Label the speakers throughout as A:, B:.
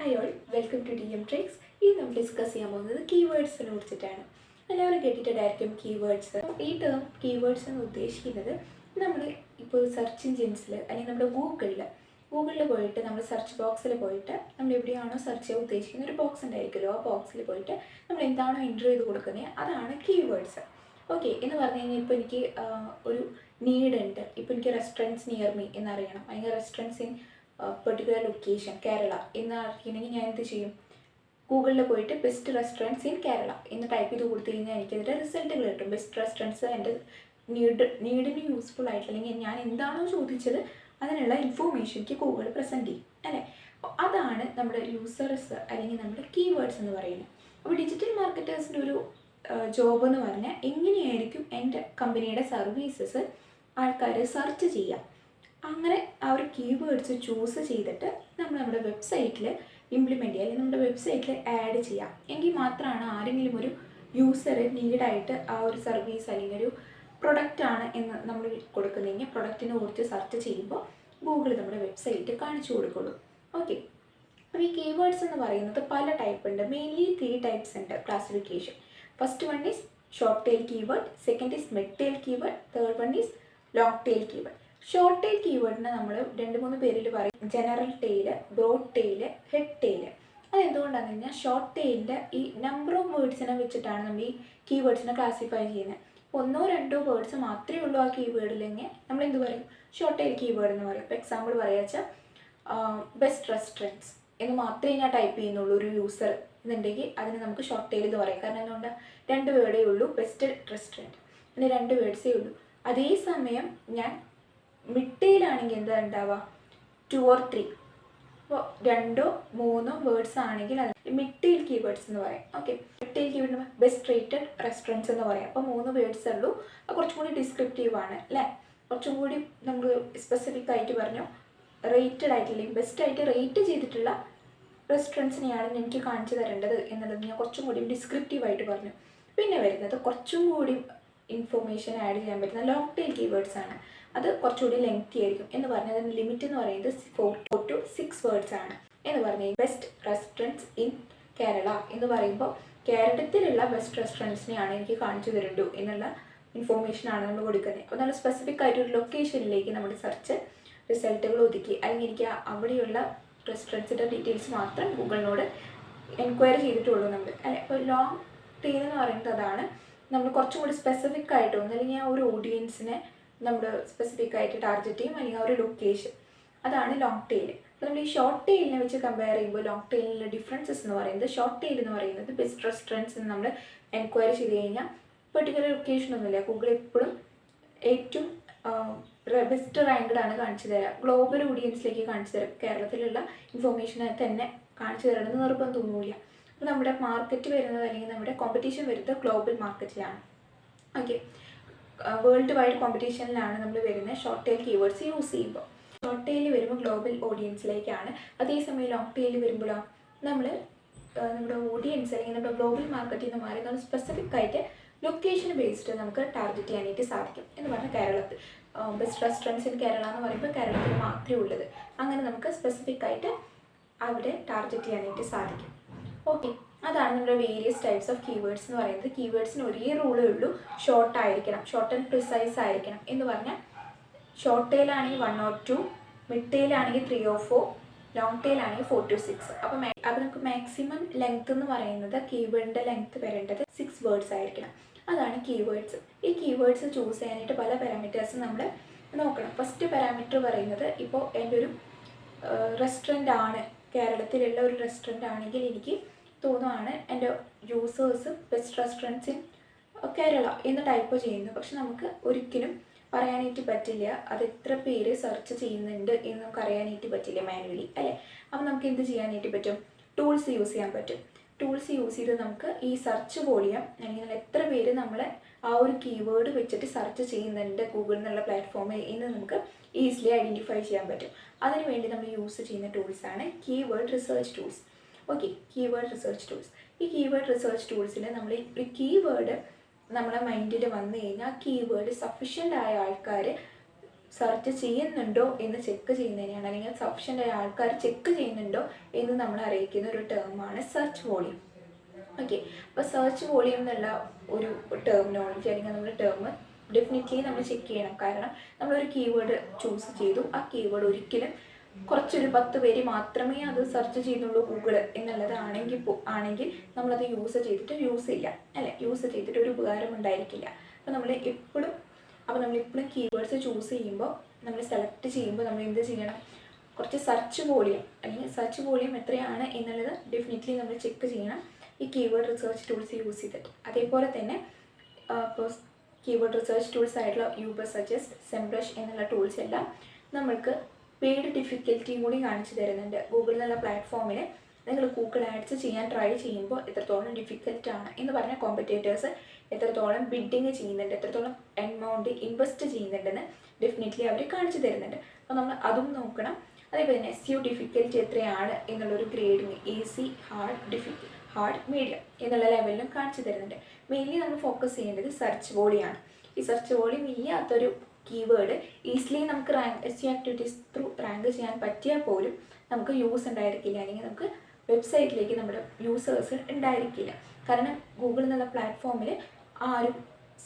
A: Hi all, welcome to DM Tricks. ഇന്ന് നമ്മൾ discuss ചെയ്യാൻ പോകുന്നത് കീവേഡ്സിനെ കുറിച്ചിട്ടാണ്. എല്ലാവരും കേട്ടിട്ടുണ്ടായിരിക്കും കീവേഡ്സ്. ഈ ടേം കീവേഡ്സ് എന്ന് ഉദ്ദേശിക്കുന്നത് നമ്മൾ ഇപ്പോൾ സെർച്ച് എഞ്ചിൻസിൽ അല്ലെങ്കിൽ നമ്മുടെ ഗൂഗിളിൽ പോയിട്ട് നമ്മൾ സെർച്ച് ബോക്സിൽ പോയിട്ട് നമ്മൾ എവിടെയാണോ സെർച്ച് ചെയ്യാൻ ഉദ്ദേശിക്കുന്ന ഒരു ബോക്സ് ഉണ്ടായിരിക്കുമല്ലോ, ആ ബോക്സിൽ പോയിട്ട് നമ്മൾ എന്താണോ എൻ്റർ ചെയ്ത് കൊടുക്കുന്നത് അതാണ് കീവേഡ്സ്. ഓക്കെ എന്ന് പറഞ്ഞു കഴിഞ്ഞാൽ ഇപ്പോൾ എനിക്ക് ഒരു നീഡ് ഉണ്ട്. ഇപ്പോൾ എനിക്ക് റെസ്റ്റോറൻറ്റ്സ് നിയർ മീ എന്നറിയണം, അല്ലെങ്കിൽ restaurants in particular location Kerala എന്ന് അറിയണമെങ്കിൽ ഞാൻ എന്ത് ചെയ്യും? ഗൂഗിളിൽ പോയിട്ട് ബെസ്റ്റ് റെസ്റ്റോറൻറ്റ്സ് ഇൻ കേരള എന്ന് ടൈപ്പ് ചെയ്ത് കൊടുത്തു കഴിഞ്ഞാൽ എനിക്കതിൻ്റെ റിസൾട്ടുകൾ കിട്ടും. ബെസ്റ്റ് റെസ്റ്റോറൻറ്റ്സ് എൻ്റെ നീഡിന് യൂസ്ഫുൾ ആയിട്ട്, അല്ലെങ്കിൽ ഞാൻ എന്താണോ ചോദിച്ചത് അതിനുള്ള ഇൻഫോർമേഷൻ എനിക്ക് ഗൂഗിൾ പ്രസൻറ്റ് ചെയ്യും അല്ലേ. അപ്പോൾ അതാണ് നമ്മുടെ യൂസേഴ്സ് അല്ലെങ്കിൽ നമ്മുടെ കീവേഡ്സ് എന്ന് പറയുന്നത്. അപ്പോൾ ഡിജിറ്റൽ മാർക്കറ്റേഴ്സിൻ്റെ ഒരു ജോബ് എന്ന് പറഞ്ഞാൽ എങ്ങനെയായിരിക്കും എൻ്റെ കമ്പനിയുടെ സർവീസസ് ആൾക്കാർ സെർച്ച് ചെയ്യാം, അങ്ങനെ ആ ഒരു കീവേഡ്സ് ചൂസ് ചെയ്തിട്ട് നമ്മൾ നമ്മുടെ വെബ്സൈറ്റിൽ ഇംപ്ലിമെൻറ്റ് ചെയ്യുക, അല്ലെങ്കിൽ നമ്മുടെ വെബ്സൈറ്റിൽ ആഡ് ചെയ്യാം. എങ്കിൽ മാത്രമാണ് ആരെങ്കിലും ഒരു യൂസർ നീഡായിട്ട് ആ ഒരു സർവീസ് അല്ലെങ്കിൽ ഒരു പ്രൊഡക്റ്റാണ് എന്ന് നമ്മൾ കൊടുക്കുന്നതെങ്കിൽ പ്രൊഡക്റ്റിനെ കുറിച്ച് സെർച്ച് ചെയ്യുമ്പോൾ ഗൂഗിൾ നമ്മുടെ വെബ്സൈറ്റ് കാണിച്ചു കൊടുക്കുള്ളൂ. ഓക്കെ, അപ്പോൾ ഈ കീവേഡ്സ് എന്ന് പറയുന്നത് പല ടൈപ്പ് ഉണ്ട്. മെയിൻലി 3 ടൈപ്സ് ഉണ്ട് classification. First one is short tail keyword, second is mid tail keyword, third one is long tail keyword. Short tail കീവേഡിനെ നമ്മൾ 2-3 പേരിൽ പറയും. General tail, broad tail, head tail. അതെന്തുകൊണ്ടാണെന്ന് കഴിഞ്ഞാൽ ഷോർട്ട് ടെയിലിൻ്റെ ഈ നമ്പർ ഓഫ് വേർഡ്സിനെ വെച്ചിട്ടാണ് നമ്മൾ ഈ കീവേഡ്സിനെ ക്ലാസിഫൈ ചെയ്യുന്നത്. 1-2 വേർഡ്സ് മാത്രമേ ഉള്ളൂ ആ കീവേഡിലെങ്കിൽ നമ്മൾ എന്ത് പറയും? ഷോർട്ട് ടെയിൽ കീവേഡ് എന്ന് പറയും. ഇപ്പോൾ എക്സാമ്പിൾ പറയുക വെച്ചാൽ ബെസ്റ്റ് റെസ്റ്റോറൻറ്റ്സ് എന്ന് മാത്രമേ ഞാൻ ടൈപ്പ് ചെയ്യുന്നുള്ളൂ ഒരു യൂസർ എന്നുണ്ടെങ്കിൽ അതിന് നമുക്ക് ഷോർട്ട് ടെയിൽ എന്ന് പറയും. കാരണം എന്തുകൊണ്ട്? 2 വേർഡേ ഉള്ളൂ, ബെസ്റ്റ് റെസ്റ്റോറൻറ്റ്, പിന്നെ 2 വേർഡ്സേ ഉള്ളൂ. അതേസമയം ഞാൻ മിഡ് ടെയിലാണെങ്കിൽ എന്താ ഉണ്ടാവുക? 2 or 3. അപ്പോൾ 2-3 വേർഡ്സ് ആണെങ്കിൽ അത് മിഡ് ടെയിൽ കീവേഡ്സ് എന്ന് പറയും. Okay, mid tail keyword best rated restaurants എന്ന് പറയാം. അപ്പോൾ 3 വേർഡ്സ് ഉള്ളൂ. അത് കുറച്ചും കൂടി ഡിസ്ക്രിപ്റ്റീവ് ആണ് അല്ലേ, കുറച്ചും കൂടി നമ്മൾ സ്പെസിഫിക് ആയിട്ട് പറഞ്ഞു. റേറ്റഡ് ആയിട്ടില്ലെങ്കിൽ ബെസ്റ്റായിട്ട് റേറ്റ് ചെയ്തിട്ടുള്ള റെസ്റ്റോറൻറ്റ്സിനെയാണ് എനിക്ക് കാണിച്ചു തരേണ്ടത് എന്നുള്ളത് ഞാൻ കുറച്ചും കൂടി ഡിസ്ക്രിപ്റ്റീവായിട്ട് പറഞ്ഞു. പിന്നെ വരുന്നത് കുറച്ചും കൂടി ഇൻഫോർമേഷൻ ആഡ് ചെയ്യാൻ പറ്റുന്ന ലോങ് ടെയിൽ കീവേഡ്സ് ആണ്. അത് കുറച്ചുകൂടി ലെങ്തി ആയിരിക്കും. എന്ന് പറഞ്ഞാൽ അതിൻ്റെ ലിമിറ്റ് എന്ന് പറയുന്നത് 4 to 6 വേർഡ്സ് ആണ്. എന്ന് പറഞ്ഞാൽ ബെസ്റ്റ് റെസ്റ്റോറൻറ്റ്സ് ഇൻ കേരള എന്ന് പറയുമ്പോൾ കേരളത്തിലുള്ള ബെസ്റ്റ് റെസ്റ്റോറൻറ്റ്സിനെയാണ് എനിക്ക് കാണിച്ചു തരേണ്ടു എന്നുള്ള ഇൻഫോർമേഷനാണ് നമ്മൾ കൊടുക്കുന്നത്. അപ്പോൾ നല്ല സ്പെസിഫിക് ആയിട്ടൊരു ലൊക്കേഷനിലേക്ക് നമ്മുടെ സെർച്ച് റിസൾട്ടുകൾ ഒതുക്കി, അല്ലെങ്കിൽ എനിക്ക് അവിടെയുള്ള റെസ്റ്റോറൻറ്റ്സിൻ്റെ ഡീറ്റെയിൽസ് മാത്രം ഗൂഗിളിനോട് എൻക്വയറി ചെയ്തിട്ടുള്ളൂ നമ്മൾ അല്ലെ. അപ്പോൾ ലോങ് ടെയിൽ എന്ന് പറയുന്നത് അതാണ്. നമ്മൾ കുറച്ചും കൂടി സ്പെസിഫിക് ആയിട്ട് അല്ലെങ്കിൽ ആ ഒരു ഓഡിയൻസിനെ നമ്മൾ സ്പെസിഫിക് ആയിട്ട് ടാർഗറ്റ് ചെയ്യും, അല്ലെങ്കിൽ ആ ഒരു ലൊക്കേഷൻ. അതാണ് ലോങ് ടെയിൽ. അപ്പോൾ നമ്മൾ ഈ ഷോർട്ട് ടെയിലിനെ വെച്ച് കമ്പയർ ചെയ്യുമ്പോൾ ലോങ് ടെയിലിൻ്റെ ഡിഫറൻസസ് എന്ന് പറയുന്നത്, ഷോർട്ട് ടെയിൽ എന്ന് പറയുന്നത് ബെസ്റ്റ് റെസ്റ്റോറൻറ്റ്സ് നമ്മൾ എൻക്വയറി ചെയ്ത് കഴിഞ്ഞാൽ പെർട്ടിക്കുലർ ലൊക്കേഷൻ ഒന്നുമില്ല, ഗൂഗിൾ എപ്പോഴും ഏറ്റവും ബെസ്റ്റ് റാങ്ക്ഡ് ആണ് കാണിച്ചു തരാം. ഗ്ലോബൽ ഓഡിയൻസിലേക്ക് കാണിച്ചു തരാം. കേരളത്തിലുള്ള ഇൻഫോർമേഷനെ തന്നെ കാണിച്ചു തരണമെന്ന് നിർബന്ധം തോന്നില്ല. അപ്പോൾ നമ്മുടെ മാർക്കറ്റ് വരുന്നത് അല്ലെങ്കിൽ നമ്മുടെ കോമ്പറ്റീഷൻ വരുന്നത് ഗ്ലോബൽ മാർക്കറ്റിലാണ്. ഓക്കെ, വേൾഡ് വൈഡ് കോമ്പറ്റീഷനിലാണ് നമ്മൾ വരുന്നത് ഷോർട്ട് ടെയിൽ കീവേഡ്സ് യൂസ് ചെയ്യുമ്പോൾ. ഷോർട്ട് ടെയിൽ വരുമ്പോൾ ഗ്ലോബൽ ഓഡിയൻസിലേക്കാണ്. അതേസമയം ലോങ് ടെയിൽ വരുമ്പോഴോ നമ്മൾ നമ്മുടെ ഓഡിയൻസ് അല്ലെങ്കിൽ നമ്മുടെ ഗ്ലോബൽ മാർക്കറ്റിൽ നിന്ന് മാറി നമ്മൾ സ്പെസിഫിക് ആയിട്ട് ലൊക്കേഷൻ ബേസ്ഡ് നമുക്ക് ടാർഗറ്റ് ചെയ്യാനായിട്ട് സാധിക്കും. എന്ന് പറഞ്ഞാൽ കേരളത്തിൽ ബെസ്റ്റ് റെസ്റ്റോറൻറ്റ്സ് ഇൻ കേരള എന്ന് പറയുമ്പോൾ കേരളത്തിൽ മാത്രമേ ഉള്ളത്. അങ്ങനെ നമുക്ക് സ്പെസിഫിക് ആയിട്ട് അവിടെ ടാർഗറ്റ് ചെയ്യാനായിട്ട് സാധിക്കും. ഓക്കെ, അതാണ് നമ്മുടെ വേരിയസ് ടൈപ്സ് ഓഫ് കീവേഡ്സ് എന്ന് പറയുന്നത്. കീവേഡ്സിന് ഒരേ റൂളേ ഉള്ളൂ, ഷോർട്ട് ആയിരിക്കണം, ഷോർട്ട് ആൻഡ് പ്രിസൈസ് ആയിരിക്കണം. എന്ന് പറഞ്ഞാൽ ഷോർട്ട് ടെയിലാണെങ്കിൽ 1 or 2, മിഡ് ടെയിലാണെങ്കിൽ 3 or 4, ലോങ് ടെയിലാണെങ്കിൽ 4 to 6. അപ്പോൾ നമുക്ക് മാക്സിമം ലെങ്ത് എന്ന് പറയുന്നത് കീവേഡിൻ്റെ ലെങ്ത് വരേണ്ടത് 6 വേർഡ്സ് ആയിരിക്കണം. അതാണ് കീവേഡ്സ്. ഈ കീവേഡ്സ് ചൂസ് ചെയ്യാനായിട്ട് പല പാരാമീറ്റേഴ്സ് നമ്മൾ നോക്കണം. ഫസ്റ്റ് പാരാമീറ്റർ പറയുന്നത്, ഇപ്പോൾ എൻ്റെ ഒരു റെസ്റ്റോറൻ്റ് ആണ്, കേരളത്തിലുള്ള ഒരു റെസ്റ്റോറൻ്റ് ആണെങ്കിൽ എനിക്ക് തോന്നുകയാണ് എൻ്റെ users best restaurants in Kerala എന്ന് ടൈപ്പ് ചെയ്യുന്നു. പക്ഷെ നമുക്ക് ഒരിക്കലും പറയാനായിട്ട് പറ്റില്ല അത് എത്ര പേര് സെർച്ച് ചെയ്യുന്നുണ്ട് എന്ന് നമുക്ക് അറിയാനായിട്ട് പറ്റില്ല മാനുവലി അല്ലേ. അപ്പോൾ നമുക്ക് എന്ത് ചെയ്യാനായിട്ട് പറ്റും? ടൂൾസ് യൂസ് ചെയ്യാൻ പറ്റും. ടൂൾസ് യൂസ് ചെയ്ത് നമുക്ക് ഈ സെർച്ച് വോളിയം അല്ലെങ്കിൽ എത്ര പേര് നമ്മളെ ആ ഒരു കീവേഡ് വെച്ചിട്ട് സെർച്ച് ചെയ്യുന്നുണ്ട് ഗൂഗിൾ എന്നുള്ള പ്ലാറ്റ്ഫോമിൽ എന്ന് നമുക്ക് ഈസിലി ഐഡൻറ്റിഫൈ ചെയ്യാൻ പറ്റും. അതിനുവേണ്ടി നമ്മൾ യൂസ് ചെയ്യുന്ന ടൂൾസാണ് keyword research tools. Okay, keyword research tools. ഈ കീവേഡ് റിസർച്ച് ടൂൾസിൽ നമ്മൾ ഒരു കീവേഡ് നമ്മുടെ മൈൻഡിൽ വന്നു കഴിഞ്ഞാൽ കീവേഡ് സഫിഷ്യൻ്റ് ആയ ആൾക്കാർ സെർച്ച് ചെയ്യുന്നുണ്ടോ എന്ന് ചെക്ക് ചെയ്യുന്നതിനാണ്, അല്ലെങ്കിൽ സഫിഷ്യൻ്റ് ആയ ആൾക്കാർ ചെക്ക് ചെയ്യുന്നുണ്ടോ എന്ന് നമ്മൾ അറിയിക്കുന്ന ഒരു ടേമാണ് സെർച്ച് വോളിയം. ഓക്കെ, അപ്പോൾ സെർച്ച് വോളിയം എന്നുള്ള ഒരു ടെർമിനോളജി അല്ലെങ്കിൽ നമ്മുടെ ടേം ഡെഫിനറ്റ്ലി നമ്മൾ ചെക്ക് ചെയ്യണം. കാരണം നമ്മളൊരു കീവേഡ് ചൂസ് ചെയ്തു, ആ കീവേഡ് ഒരിക്കലും കുറച്ചൊരു 10 പേര് മാത്രമേ അത് സെർച്ച് ചെയ്യുന്നുള്ളൂ ഗൂഗിൾ ആണെങ്കിൽ നമ്മളത് യൂസ് ചെയ്യില്ല അല്ലേ, യൂസ് ചെയ്തിട്ട് ഒരു ഉപകാരം ഉണ്ടായിരിക്കില്ല. അപ്പോൾ നമ്മളിപ്പോഴും കീവേഡ്സ് ചൂസ് ചെയ്യുമ്പോൾ, നമ്മൾ സെലക്ട് ചെയ്യുമ്പോൾ നമ്മൾ എന്ത് ചെയ്യണം, കുറച്ച് സെർച്ച് വോളിയം അല്ലെങ്കിൽ സെർച്ച് വോളിയം എത്രയാണ് എന്നുള്ളത് ഡെഫിനറ്റ്ലി നമ്മൾ ചെക്ക് ചെയ്യണം ഈ കീവേഡ് റിസർച്ച് ടൂൾസ് യൂസ് ചെയ്തിട്ട്. അതേപോലെ തന്നെ ഇപ്പോൾ കീവേഡ് റിസർച്ച് ടൂൾസ് ആയിട്ടുള്ള യൂബർ സജസ്റ്റ്, സെംബ്രഷ് എന്നുള്ള ടൂൾസ് എല്ലാം നമ്മൾക്ക് പെയ്ഡ് ഡിഫിക്കൽറ്റിയും കൂടി കാണിച്ചു തരുന്നുണ്ട്. ഗൂഗിൾ എന്നുള്ള പ്ലാറ്റ്ഫോമിൽ നിങ്ങൾ ഗൂഗിൾ ആഡ്സ് ചെയ്യാൻ ട്രൈ ചെയ്യുമ്പോൾ എത്രത്തോളം ഡിഫിക്കൽട്ടാണ് എന്ന് പറഞ്ഞ കോമ്പറ്റേറ്റേഴ്സ് എത്രത്തോളം ബിഡിങ് ചെയ്യുന്നുണ്ട്, എത്രത്തോളം എമൗണ്ട് ഇൻവെസ്റ്റ് ചെയ്യുന്നുണ്ടെന്ന് ഡെഫിനറ്റ്ലി അവർ കാണിച്ചു തരുന്നുണ്ട്. അപ്പോൾ നമ്മൾ അതും നോക്കണം. അതേപോലെ തന്നെ SEO ഡിഫിക്കൽറ്റി എത്രയാണ് എന്നുള്ളൊരു ഗ്രേഡിങ് ഈസി, ഹാർഡ്, മീഡിയം എന്നുള്ള ലെവലിലും കാണിച്ചു തരുന്നുണ്ട്. മെയിൻലി നമ്മൾ ഫോക്കസ് ചെയ്യേണ്ടത് സെർച്ച് വോളിയാണ്. ഈ സെർച്ച് വോളിയം ഇല്ലാത്തൊരു കീവേഡ് ഈസിലി നമുക്ക് SEO ആക്ടിവിറ്റീസ് ത്രൂ റാങ്ക് ചെയ്യാൻ പറ്റിയാൽ പോലും നമുക്ക് യൂസ് ഉണ്ടായിരിക്കില്ല, അല്ലെങ്കിൽ നമുക്ക് വെബ്സൈറ്റിലേക്ക് നമ്മുടെ യൂസേഴ്സ് ഉണ്ടായിരിക്കില്ല. കാരണം ഗൂഗിൾ എന്നുള്ള പ്ലാറ്റ്ഫോമിൽ ആരും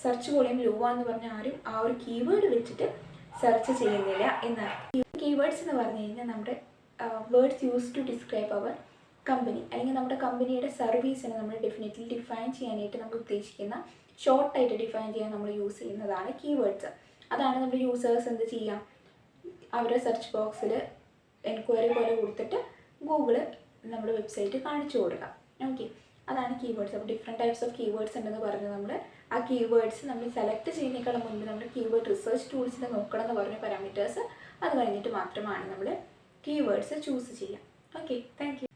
A: സെർച്ച് വോളിയം ലോ എന്ന് പറഞ്ഞാൽ ആരും ആ ഒരു കീവേഡ് വെച്ചിട്ട് സെർച്ച് ചെയ്യുന്നില്ല എന്നാണ്. കീവേഡ്സ് എന്ന് പറഞ്ഞു കഴിഞ്ഞാൽ നമ്മുടെ words use to describe our company അല്ലെങ്കിൽ നമ്മുടെ കമ്പനിയുടെ സർവീസിനെ നമ്മൾ ഡെഫിനറ്റ്ലി ഡിഫൈൻ ചെയ്യാനായിട്ട് നമ്മൾ ഉദ്ദേശിക്കുന്ന ഷോർട്ടായിട്ട് ഡിഫൈൻ ചെയ്യാൻ നമ്മൾ യൂസ് ചെയ്യുന്നതാണ് കീവേഡ്സ്. അതാണ് നമ്മുടെ യൂസേഴ്സ് എന്ത് ചെയ്യാം, അവരുടെ സെർച്ച് ബോക്സിൽ എൻക്വയറി പോലെ കൊടുത്തിട്ട് ഗൂഗിൾ നമ്മുടെ വെബ്സൈറ്റ് കാണിച്ചു കൊടുക്കാം. ഓക്കെ, അതാണ് കീവേഡ്സ്. അപ്പോൾ ഡിഫറെൻറ്റ് ടൈപ്സ് ഓഫ് കീവേഡ്സ് ഉണ്ടെന്ന് പറഞ്ഞ് നമ്മൾ ആ കീവേഡ്സ് നമ്മൾ സെലക്ട് ചെയ്യുന്നതിനേക്കാളും മുൻപ് നമ്മൾ കീവേഡ് റിസർച്ച് ടൂൾസിൽ നോക്കണം എന്ന് പറഞ്ഞ പാരാമീറ്റേഴ്സ് അത് കഴിഞ്ഞിട്ട് മാത്രമാണ് നമ്മൾ കീവേഡ്സ് ചൂസ് ചെയ്യുക. Okay, thank you.